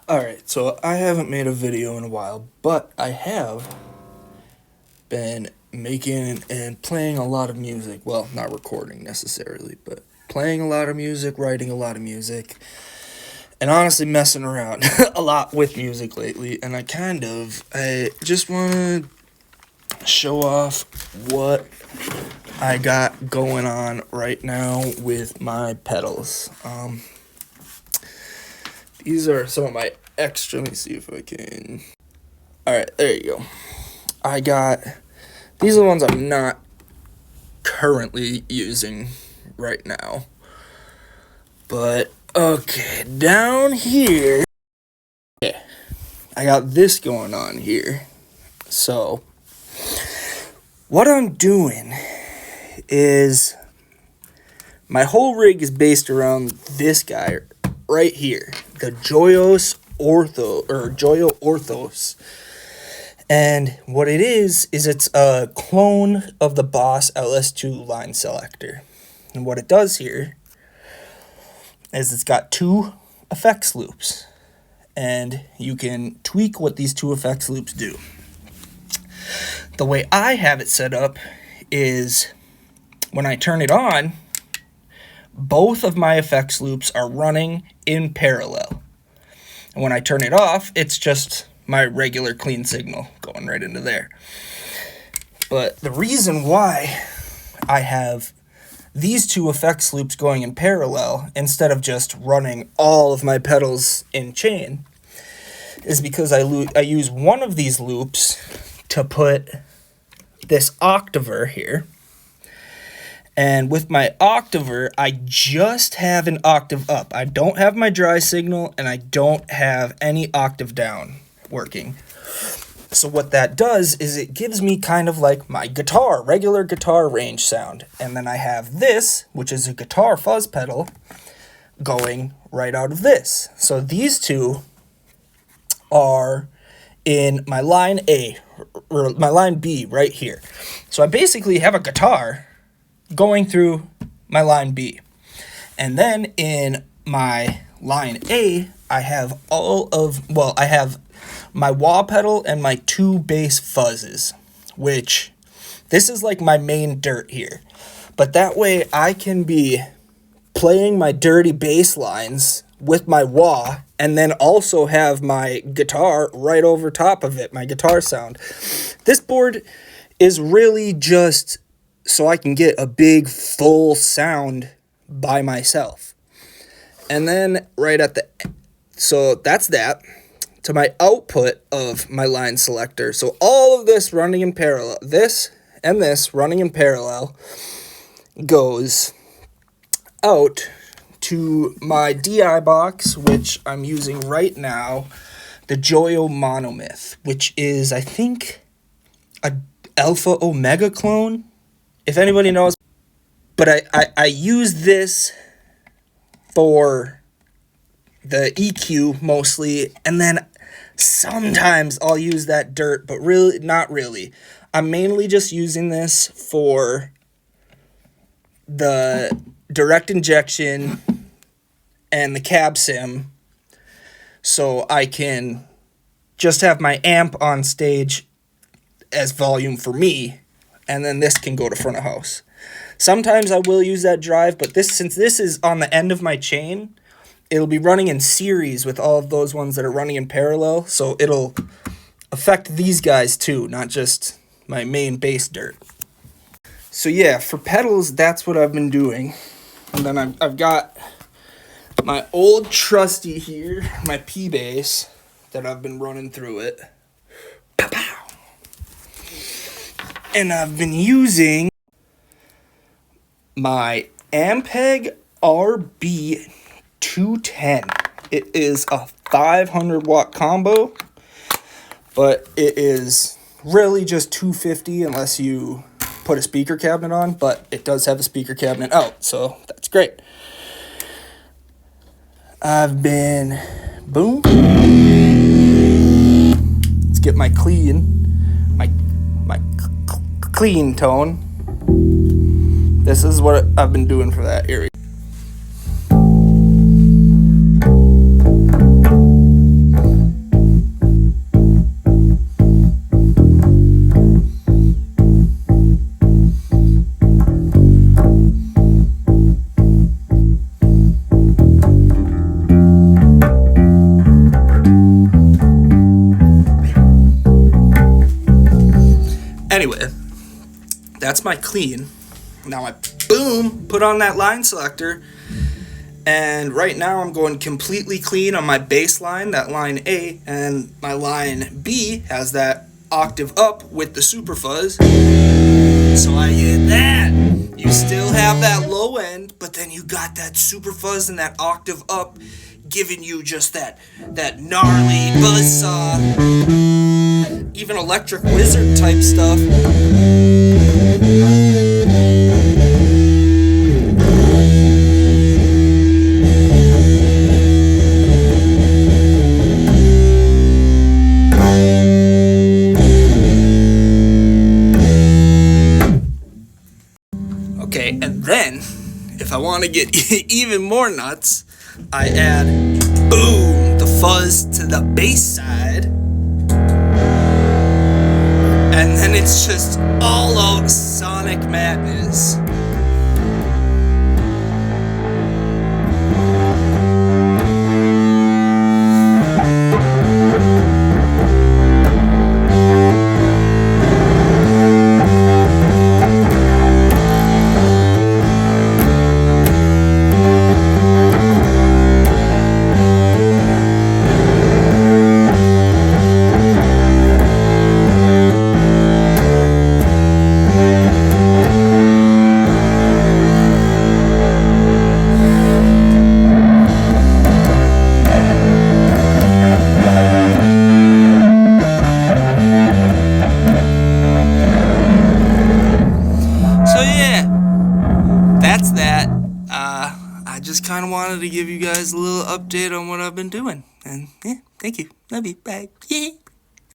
Alright, so I haven't made a video in a while, but I have been making and playing a lot of music. Well, not recording necessarily, but playing a lot of music, writing a lot of music, and honestly messing around a lot with music lately. And I just want to show off what I got going on right now with my pedals. These are some of my extra. Let me see if I can. Alright, there you go. These are the ones I'm not currently using right now. But, okay, down here, I got this going on here. So, what I'm doing is, my whole rig is based around this guy right here, the Joyo Orthos. And what it is it's a clone of the Boss LS2 line selector. And what it does here is it's got two effects loops. And you can tweak what these two effects loops do. The way I have it set up is when I turn it on, both of my effects loops are running in parallel. And when I turn it off, it's just my regular clean signal going right into there. But the reason why I have these two effects loops going in parallel instead of just running all of my pedals in chain is because I use one of these loops to put this octaver here. And with my octaver, I just have an octave up. I don't have my dry signal, and I don't have any octave down working. So what that does is it gives me kind of like my guitar, regular guitar range sound. And then I have this, which is a guitar fuzz pedal, going right out of this. So these two are in my line A, or my line B right here. So I basically have a guitar going through my line B. And then in my line A, I have I have my wah pedal and my two bass fuzzes, which this is like my main dirt here. But that way I can be playing my dirty bass lines with my wah and then also have my guitar right over top of it, my guitar sound. This board is really just so I can get a big full sound by myself. And then so that's that. To my output of my line selector. So all of this running in parallel, this and this running in parallel, goes out to my DI box, which I'm using right now, the Joyo Monomyth, which is, I think, a Alpha Omega clone, if anybody knows. But I use this for the EQ mostly, and then sometimes I'll use that dirt, but really, not really. I'm mainly just using this for the direct injection and the cab sim, so I can just have my amp on stage as volume for me, and then this can go to front of house. Sometimes I will use that drive, but since this is on the end of my chain, it'll be running in series with all of those ones that are running in parallel, so it'll affect these guys too, not just my main bass dirt. So yeah, for pedals, that's what I've been doing. And then I've got my old trusty here, my P-Bass, that I've been running through it. Pow, pow. And I've been using my Ampeg RB210. It is a 500 watt combo, but it is really just 250 unless you put a speaker cabinet on, but it does have a speaker cabinet out, so that's great. I've been, boom. Let's get my clean tone. This is what I've been doing for that area. anyway, that's my clean. Now I, boom, put on that line selector. And right now I'm going completely clean on my bass line, that line A, and my line B has that octave up with the super fuzz. So I get that. You still have that low end, but then you got that super fuzz and that octave up, giving you just that gnarly buzzsaw, even Electric Wizard type stuff. Okay, and then, if I want to get even more nuts, I add, boom, the fuzz to the bass side. And then it's just all out sonic madness. That's that. I just kind of wanted to give you guys a little update on what I've been doing. And yeah, thank you. Love you. Bye.